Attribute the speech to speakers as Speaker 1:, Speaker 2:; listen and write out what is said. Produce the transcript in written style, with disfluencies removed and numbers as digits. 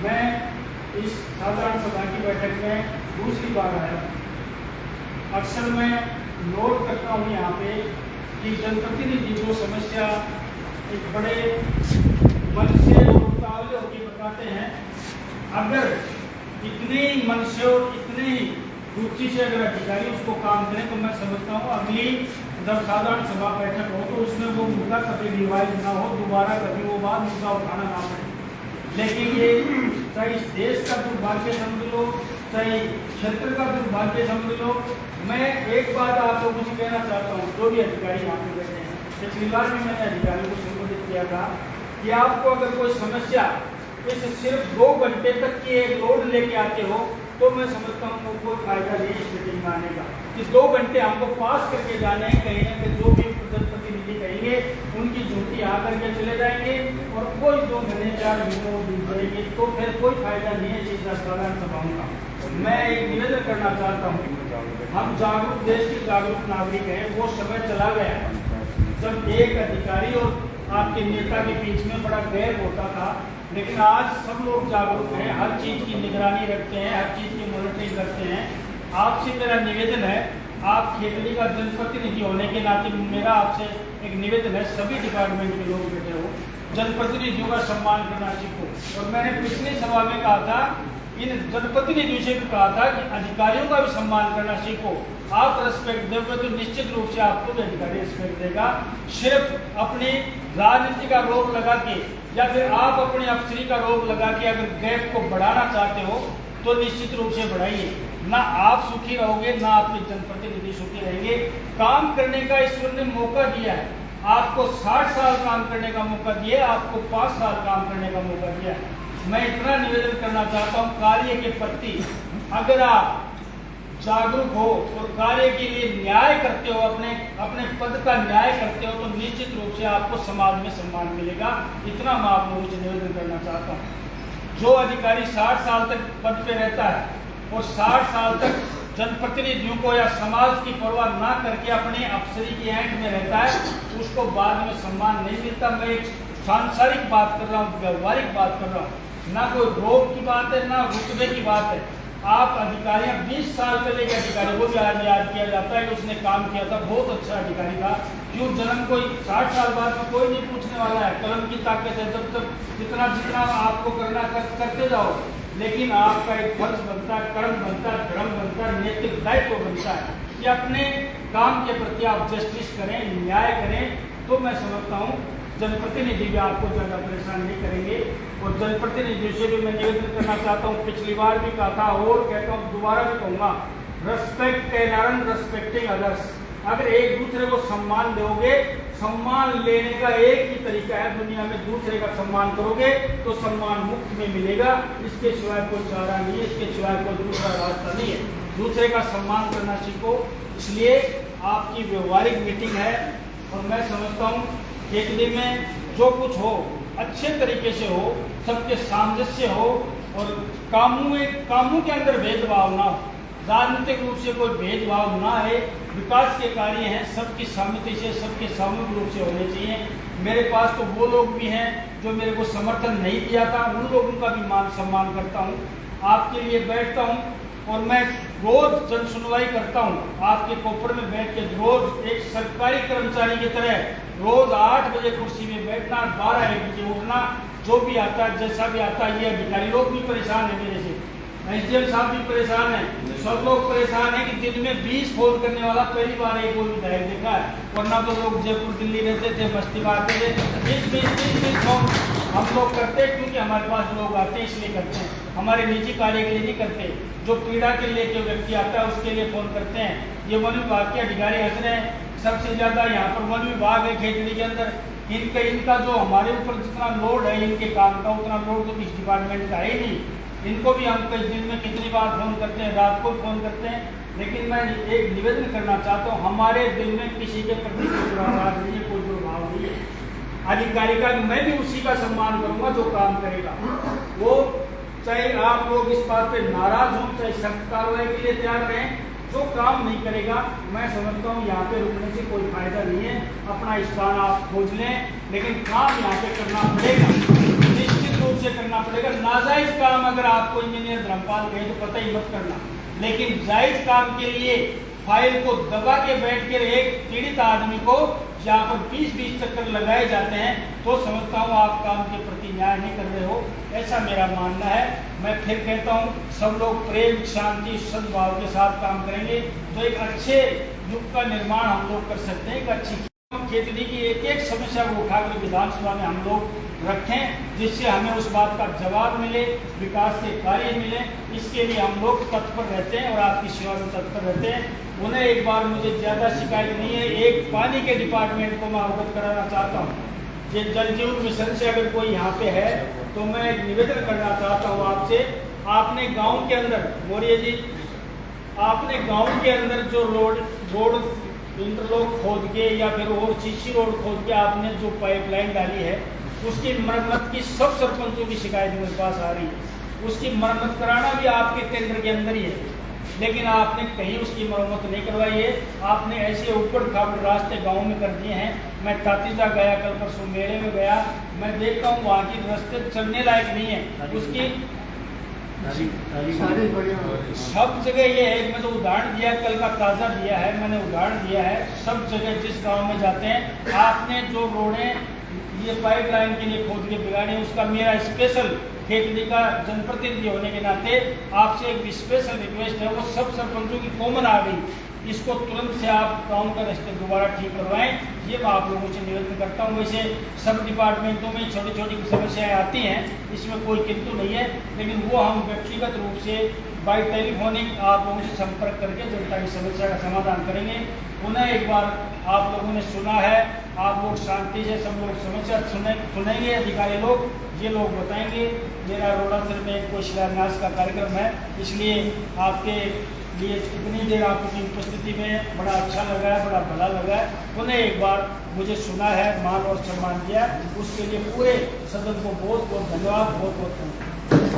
Speaker 1: मैं इस साधारण सभा की बैठक में दूसरी बार आया। अक्सर मैं नोट करता हूँ यहाँ पे कि जनप्रतिनिधि जो समस्या एक बड़े मन से और उतावले होकर बताते हैं, अगर इतने ही मन से और इतने ही रुचि से अगर अधिकारी उसको काम करें तो मैं समझता हूँ अगली जब साधारण सभा बैठक हो तो उसमें वो मुद्दा कभी रिवाइज ना हो, दोबारा कभी वो बात मुद्दा उठाना ना पड़े। लेकिन ये चाहे इस देश का दुर्भाग्य समझ लो, चाहे क्षेत्र का दुर्भाग्य समझ लो, मैं एक बात आप लोगों से कहना चाहता हूँ, जो भी अधिकारी यहाँ पे बैठे हैं, पिछली बार भी मैंने अधिकारियों को संबोधित किया था कि आपको अगर कोई समस्या इस सिर्फ 2 घंटे तक की एक लोड लेके आते हो तो मैं समझता हूँ कोई फायदा नहीं इस मीटिंग में आने का। कि 2 घंटे हमको पास करके जाने हैं, कहीं ना कहीं जो भी जनप्रतिनिधि कहेंगे उनकी झूठी आ करके चले जाएंगे और कोई 2 महीने 4 महीने बीत जाएंगे, तो फिर कोई फायदा नहीं है इस साधारण सभाओं का। मैं एक निवेदन करना चाहता हूँ, हम जागरूक देश के जागरूक नागरिक हैं। वो समय चला गया जब एक अधिकारी और आपके नेता के बीच में बड़ा गैर होता था, लेकिन आज सब लोग जागरूक हैं, हर चीज़ की निगरानी रखते हैं, हर चीज़ की मॉनिटरिंग करते हैं। आपसे मेरा निवेदन है, आप खेतड़ी का जनप्रतिनिधि होने के नाते मेरा आपसे एक निवेदन है, सभी डिपार्टमेंट के लोग बैठे हो, जनप्रतिनिधियों का सम्मान करना सीखो। और मैंने पिछली सभा में कहा था, इन जनप्रतिनिधियों से भी कहा था कि अधिकारियों का भी सम्मान करना सीखो। आप रेस्पेक्ट दोगे तो निश्चित रूप से आपको भी अधिकारी रेस्पेक्ट देगा। सिर्फ अपनी राजनीति का रोग लगा के या फिर आप अपनी अफसरी का रोग लगा के अगर गैप को बढ़ाना चाहते हो तो निश्चित रूप से बढ़ाइए। ना आप सुखी रहोगे, ना आपके जनप्रतिनिधि सुखी रहेंगे। काम करने का ईश्वर ने मौका दिया है, आपको 60 साल काम करने का मौका दिया, आपको 5 साल काम करने का मौका दिया है। मैं इतना निवेदन करना चाहता हूँ, कार्य के प्रति अगर आप जागरूक हो और कार्य के लिए न्याय करते हो, अपने पद का न्याय करते हो, तो निश्चित रूप से आपको समाज में सम्मान मिलेगा। इतना मैं आप लोगों से निवेदन करना चाहता हूँ। जो अधिकारी 60 साल तक पद पे रहता है और 60 साल तक जनप्रतिनिधियों को या समाज की परवाह ना करके अपने अफसरी की ऐंठ में रहता है, उसको बाद में सम्मान नहीं मिलता। मैं एक सांसारिक बात कर रहा हूँ, व्यवहारिक बात कर रहा हूँ, ना कोई रोग की बात है, ना रुतबे की बात है। आप अधिकारी 20 साल पहले के अधिकारी को भी आज याद किया जाता है कि उसने काम किया था, बहुत अच्छा अधिकारी था। क्यों जन्म कोई 60 साल बाद में कोई नहीं पूछने वाला है, कलम की ताकत है, जब तक जितना जितना आपको करना करते जाओ। लेकिन आपका एक फर्ज बनता है, कर्म बनता है, धर्म बनता है, नैतिक दायित्व बनता है कि अपने काम के प्रति आप जस्टिस करें, न्याय करें। तो मैं समझता हूँ जनप्रतिनिधि भी आपको ज़्यादा परेशान नहीं करेंगे। और जनप्रतिनिधियों से भी मैं निवेदन करना चाहता हूँ, पिछली बार भी कहा था और कहता हूँ, दोबारा भी कहूँगा, रेस्पेक्ट एन रेस्पेक्टिंग अदर्स। अगर एक दूसरे को सम्मान दोगे, सम्मान लेने का एक ही तरीका है दुनिया में, दूसरे का सम्मान करोगे तो सम्मान मुफ्त में मिलेगा। इसके सिवाय कोई चारा नहीं है, इसके सिवाय कोई दूसरा रास्ता नहीं है। दूसरे का सम्मान करना सीखो। इसलिए आपकी व्यवहारिक मीटिंग है और मैं समझता हूँ खेतड़ी में जो कुछ हो अच्छे तरीके से हो, सबके सामंजस्य हो और कामों के अंदर भेदभाव ना हो, राजनीतिक रूप से कोई भेदभाव ना है। विकास के कार्य हैं, सबकी सहमति से, सबके सामूहिक रूप से होने चाहिए। मेरे पास तो वो लोग भी हैं जो मेरे को समर्थन नहीं दिया था, उन लोगों का भी मान सम्मान करता हूँ। आपके लिए बैठता हूँ और मैं रोज जन सुनवाई करता हूँ। आपके कोपर में बैठ के रोज एक सरकारी कर्मचारी की तरह रोज 8 बजे कुर्सी में बैठना, 12-1 बजे उठना, जो भी आता है जैसा भी आता है। ये अधिकारी लोग भी परेशान है मेरे से, एसडीएम साहब भी परेशान है, सब लोग परेशान है कि दिन में 20 फोन करने वाला पहली बार एक कोई विधायक देखा है। वरना तो लोग जयपुर दिल्ली रहते थे, बस्ती में आते थे, 20 फोन हम लोग करते हैं क्योंकि हमारे पास लोग आते हैं इसलिए करते हैं, हमारे निजी कार्य के लिए नहीं करते। जो पीड़ा के लिए जो व्यक्ति आता है उसके लिए फोन करते हैं। ये वन विभाग के अधिकारी हंस रहे हैं, सबसे ज़्यादा यहाँ पर वन विभाग है खेतड़ी के अंदर। इनका जो हमारे ऊपर जितना लोड है इनके काम का, उतना लोड तो किस डिपार्टमेंट का है ही नहीं। इनको भी हम कई दिन में कितनी बार फोन करते हैं, रात को फोन करते हैं। लेकिन मैं एक निवेदन करना चाहता हूँ, हमारे दिल में किसी के प्रति कोई दुराचार नहीं है, कोई दुर्भाव नहीं है। अधिकारी का मैं भी उसी का सम्मान करूंगा जो काम करेगा। वो चाहे आप लोग इस बात पे नाराज हों, चाहे सख्त कार्रवाई के लिए तैयार रहें, जो काम नहीं करेगा मैं समझता हूँ यहाँ पे रुकने से कोई फायदा नहीं है। अपना स्थान आप खोज लें, लेकिन काम यहाँ पे करना पड़ेगा। निश्चित रूप से करना पड़ेगा। नाजायज काम अगर आपको इंजीनियर धर्मपाल कहे तो कतई मत करना, लेकिन जायज काम के लिए फाइल को दबा के बैठ कर एक पीड़ित आदमी को जहाँ पर 20-20 चक्कर लगाए जाते हैं तो समझता हूँ आप काम के प्रति न्याय नहीं कर रहे हो, ऐसा मेरा मानना है। मैं फिर कहता हूँ सब लोग प्रेम, शांति, सद्भाव के साथ काम करेंगे तो एक अच्छे युग का निर्माण हम लोग कर सकते हैं। एक अच्छी खेती की एक एक समस्या को उठाकर विधानसभा में हम लोग रखें, जिससे हमें उस बात का जवाब मिले, विकास के कार्य मिले। इसके लिए हम लोग तत्पर रहते हैं और आपकी सेवा में तत्पर रहते हैं। उन्हें एक बार मुझे ज़्यादा शिकायत नहीं है, एक पानी के डिपार्टमेंट को मैं अवगत कराना चाहता हूँ। ये जल जीवन मिशन से अगर कोई यहाँ पे है तो मैं एक निवेदन करना चाहता हूँ आपसे। आपने गाँव के अंदर, मौर्य जी, आपने गाँव के अंदर जो रोड इंटरलॉक खोद के या फिर और सीसी रोड खोद के आपने जो पाइपलाइन डाली है, उसकी मरम्मत की सब सरपंचों की शिकायत मेरे पास आ रही है। उसकी मरम्मत कराना भी आपके टेंडर के अंदर ही है, लेकिन आपने कहीं उसकी मरम्मत नहीं करवाई है। आपने ऐसे ऊपर खापड़ रास्ते गांव में कर दिए हैं। मैं तातीजा गया, कल परसों मेले में गया, मैं देखता हूँ वहाँ की रास्ते चलने लायक नहीं है। उसकी सब जगह ये है, मैं तो उदाहरण दिया, कल का ताज़ा दिया है मैंने, उदाहरण दिया है। सब जगह जिस गांव में जाते हैं, आपने जो रोडें ये पाइपलाइन के लिए खोद के बिगाड़े, उसका मेरा स्पेशल खेतली का जनप्रतिनिधि होने के नाते आपसे एक स्पेशल रिक्वेस्ट है, वो सब सरपंचों की कॉमन आ गई, इसको तुरंत से आप गाँव का रास्ते दोबारा ठीक करवाएं। ये मैं आप लोगों से निवेदन करता हूँ। वैसे सब डिपार्टमेंटों में छोटी छोटी समस्याएं आती हैं, इसमें कोई किंतु नहीं है, लेकिन वो हम व्यक्तिगत रूप से बाई टेलीफोनिक आप लोगों से संपर्क करके जनता की समस्या का समाधान करेंगे। उन्हें एक बार आप लोगों ने सुना है, आप लोग शांति से सब लोग समस्या सुनेंगे, अधिकारी लोग ये लोग बताएंगे। मेरा रोडासर में कोई शिलान्यास का कार्यक्रम है, इसलिए आपके लिए इतनी देर आपकी उपस्थिति में बड़ा अच्छा लगा है, बड़ा भला लगा है। उन्हें एक बार मुझे सुना है, मान और सम्मान दिया, उसके लिए पूरे सदन को बहुत बहुत धन्यवाद, बहुत बहुत धन्यवाद।